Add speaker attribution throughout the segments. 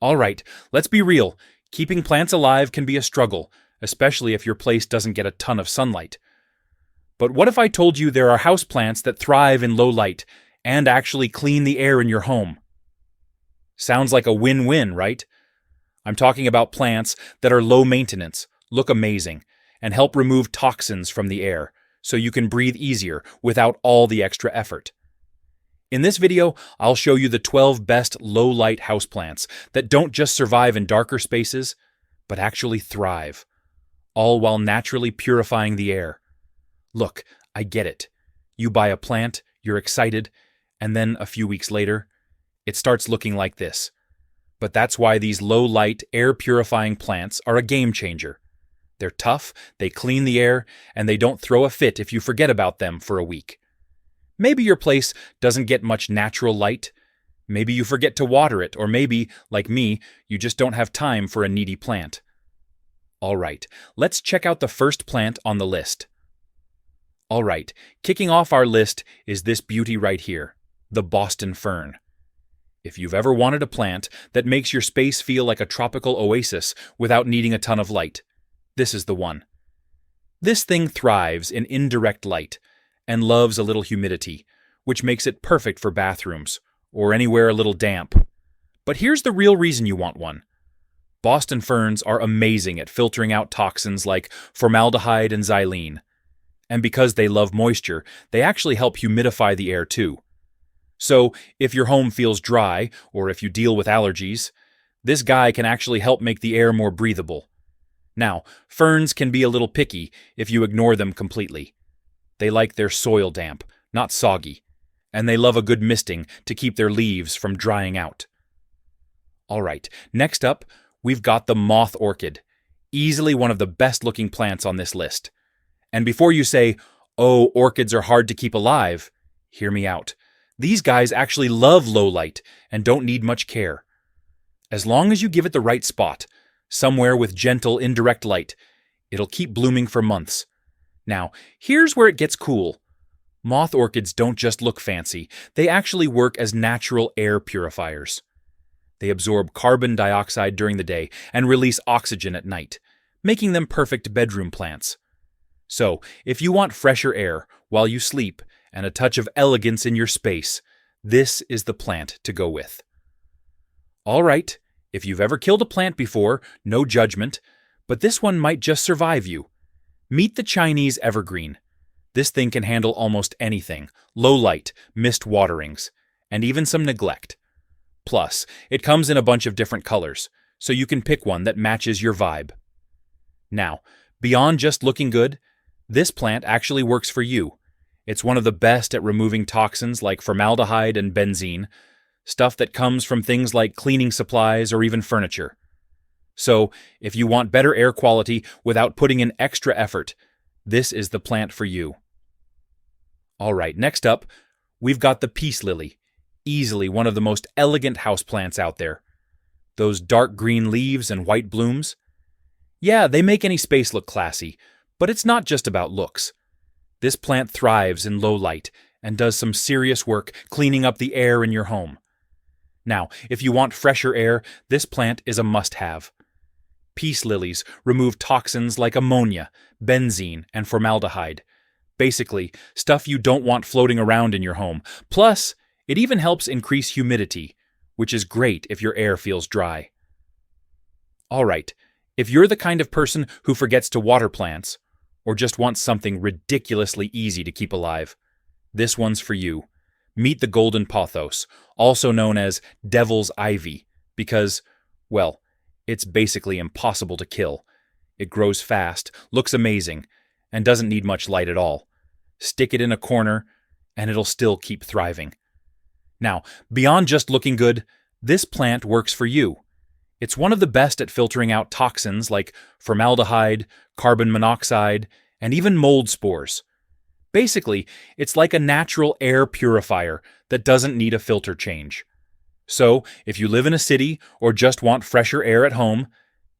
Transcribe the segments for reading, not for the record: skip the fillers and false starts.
Speaker 1: All right, let's be real. Keeping plants alive can be a struggle, especially if your place doesn't get a ton of sunlight. But what if I told you there are houseplants that thrive in low light and actually clean the air in your home? Sounds like a win-win, right? I'm talking about plants that are low maintenance, look amazing, and help remove toxins from the air, so you can breathe easier without all the extra effort. In this video, I'll show you the 12 best low-light houseplants that don't just survive in darker spaces, but actually thrive, all while naturally purifying the air. Look, I get it. You buy a plant, you're excited, and then a few weeks later, it starts looking like this. But that's why these low-light, air-purifying plants are a game changer. They're tough, they clean the air, and they don't throw a fit if you forget about them for a week. Maybe your place doesn't get much natural light. Maybe you forget to water it, or maybe, like me, you just don't have time for a needy plant. All right, let's check out the first plant on the list. All right, kicking off our list is this beauty right here, the Boston Fern. If you've ever wanted a plant that makes your space feel like a tropical oasis without needing a ton of light, this is the one. This thing thrives in indirect light and loves a little humidity, which makes it perfect for bathrooms or anywhere a little damp. But here's the real reason you want one. Boston ferns are amazing at filtering out toxins like formaldehyde and xylene. And because they love moisture, they actually help humidify the air too. So, if your home feels dry, or if you deal with allergies, this guy can actually help make the air more breathable. Now, ferns can be a little picky if you ignore them completely. They like their soil damp, not soggy, and they love a good misting to keep their leaves from drying out. All right, next up, we've got the Moth Orchid, easily one of the best-looking plants on this list. And before you say, oh, orchids are hard to keep alive, hear me out. These guys actually love low light and don't need much care. As long as you give it the right spot, somewhere with gentle, indirect light, it'll keep blooming for months. Now, here's where it gets cool. Moth orchids don't just look fancy, they actually work as natural air purifiers. They absorb carbon dioxide during the day and release oxygen at night, making them perfect bedroom plants. So, if you want fresher air while you sleep and a touch of elegance in your space, this is the plant to go with. All right, if you've ever killed a plant before, no judgment, but this one might just survive you. Meet the Chinese Evergreen. This thing can handle almost anything, low light, missed waterings, and even some neglect. Plus, it comes in a bunch of different colors, so you can pick one that matches your vibe. Now, beyond just looking good, this plant actually works for you. It's one of the best at removing toxins like formaldehyde and benzene, stuff that comes from things like cleaning supplies or even furniture. So, if you want better air quality without putting in extra effort, this is the plant for you. All right, next up, we've got the peace lily, easily one of the most elegant houseplants out there. Those dark green leaves and white blooms. Yeah, they make any space look classy, but it's not just about looks. This plant thrives in low light and does some serious work cleaning up the air in your home. Now, if you want fresher air, this plant is a must-have. Peace lilies remove toxins like ammonia, benzene, and formaldehyde. Basically, stuff you don't want floating around in your home. Plus, it even helps increase humidity, which is great if your air feels dry. All right, if you're the kind of person who forgets to water plants, or just wants something ridiculously easy to keep alive, this one's for you. Meet the golden pothos, also known as devil's ivy, because, well, it's basically impossible to kill. It grows fast, looks amazing, and doesn't need much light at all. Stick it in a corner, and it'll still keep thriving. Now, beyond just looking good, this plant works for you. It's one of the best at filtering out toxins like formaldehyde, carbon monoxide, and even mold spores. Basically, it's like a natural air purifier that doesn't need a filter change. So, if you live in a city or just want fresher air at home,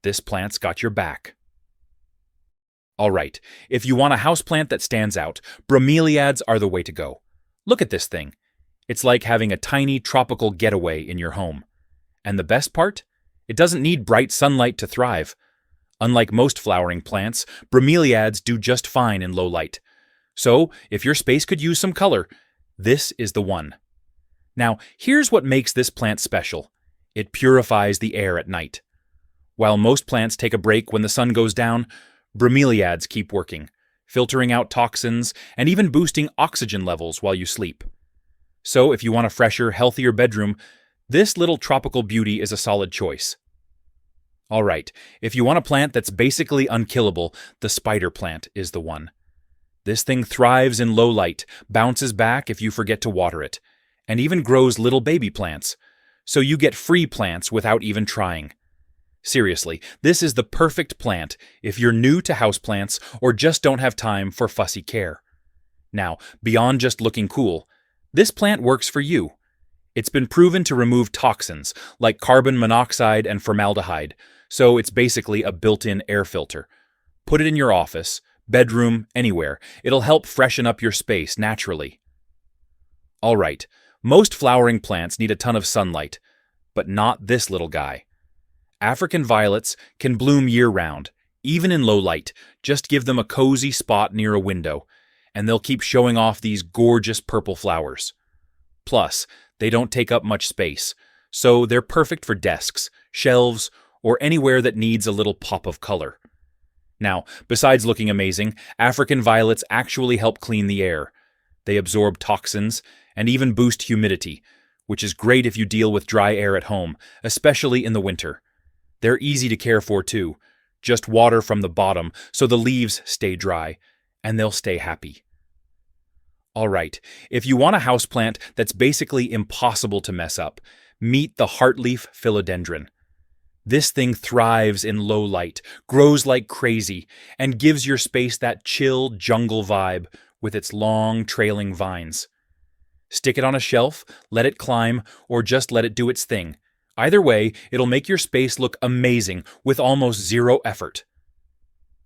Speaker 1: this plant's got your back. All right, if you want a houseplant that stands out, bromeliads are the way to go. Look at this thing. It's like having a tiny tropical getaway in your home. And the best part? It doesn't need bright sunlight to thrive. Unlike most flowering plants, Bromeliads do just fine in low light. So, if your space could use some color, this is the one. Now, here's what makes this plant special. It purifies the air at night. While most plants take a break when the sun goes down, Bromeliads keep working, filtering out toxins and even boosting oxygen levels while you sleep. So, if you want a fresher, healthier bedroom, this little tropical beauty is a solid choice. Alright, if you want a plant that's basically unkillable, the spider plant is the one. This thing thrives in low light, bounces back if you forget to water it, and even grows little baby plants, so you get free plants without even trying. Seriously, this is the perfect plant if you're new to houseplants or just don't have time for fussy care. Now, beyond just looking cool, this plant works for you. It's been proven to remove toxins like carbon monoxide and formaldehyde, so it's basically a built-in air filter. Put it in your office, bedroom, anywhere. It'll help freshen up your space naturally. Alright, most flowering plants need a ton of sunlight, but not this little guy. African violets can bloom year-round, even in low light. Just give them a cozy spot near a window, and they'll keep showing off these gorgeous purple flowers. Plus, they don't take up much space, so they're perfect for desks, shelves, or anywhere that needs a little pop of color. Now, besides looking amazing, African violets actually help clean the air. They absorb toxins and even boost humidity, which is great if you deal with dry air at home, especially in the winter. They're easy to care for too. Just water from the bottom so the leaves stay dry, and they'll stay happy. Alright, if you want a houseplant that's basically impossible to mess up, meet the Heartleaf Philodendron. This thing thrives in low light, grows like crazy, and gives your space that chill jungle vibe with its long, trailing vines. Stick it on a shelf, let it climb, or just let it do its thing. Either way, it'll make your space look amazing with almost zero effort.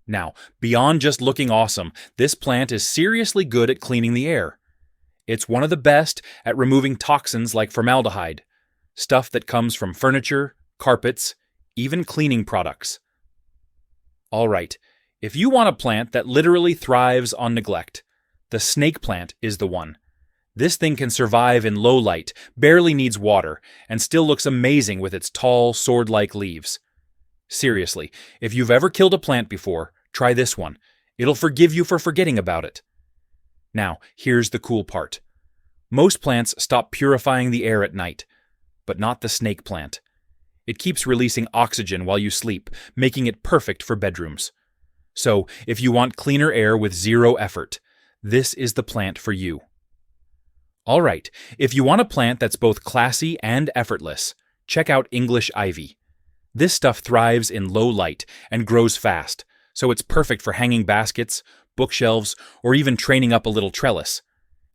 Speaker 1: Now, beyond just looking awesome, this plant is seriously good at cleaning the air. It's one of the best at removing toxins like formaldehyde, stuff that comes from furniture, carpets, even cleaning products. Alright, if you want a plant that literally thrives on neglect, the snake plant is the one. This thing can survive in low light, barely needs water, and still looks amazing with its tall, sword-like leaves. Seriously, if you've ever killed a plant before, try this one. It'll forgive you for forgetting about it. Now, here's the cool part. Most plants stop purifying the air at night, but not the snake plant. It keeps releasing oxygen while you sleep, making it perfect for bedrooms. So, if you want cleaner air with zero effort, this is the plant for you. Alright, if you want a plant that's both classy and effortless, check out English ivy. This stuff thrives in low light and grows fast, so it's perfect for hanging baskets, bookshelves, or even training up a little trellis.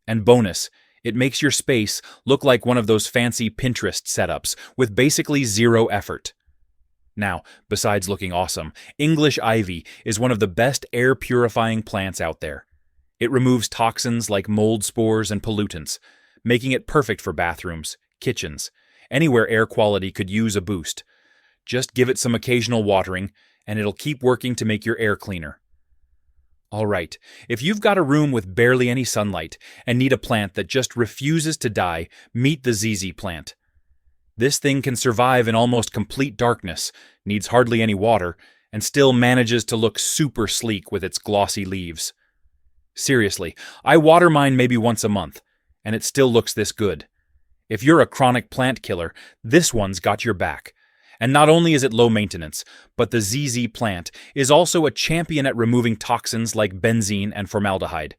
Speaker 1: And bonus, it makes your space look like one of those fancy Pinterest setups with basically zero effort. Now, besides looking awesome, English ivy is one of the best air-purifying plants out there. It removes toxins like mold spores and pollutants, making it perfect for bathrooms, kitchens, anywhere air quality could use a boost. Just give it some occasional watering, and it'll keep working to make your air cleaner. Alright, if you've got a room with barely any sunlight and need a plant that just refuses to die, meet the ZZ plant. This thing can survive in almost complete darkness, needs hardly any water, and still manages to look super sleek with its glossy leaves. Seriously, I water mine maybe once a month, and it still looks this good. If you're a chronic plant killer, this one's got your back. And not only is it low maintenance, but the ZZ plant is also a champion at removing toxins like benzene and formaldehyde,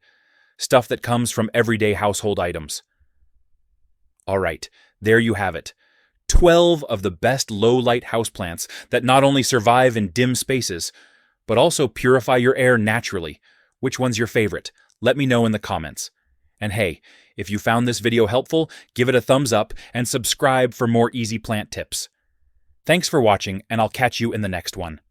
Speaker 1: stuff that comes from everyday household items. Alright, there you have it. 12 of the best low-light houseplants that not only survive in dim spaces, but also purify your air naturally. Which one's your favorite? Let me know in the comments. And hey, if you found this video helpful, give it a thumbs up and subscribe for more easy plant tips. Thanks for watching, and I'll catch you in the next one.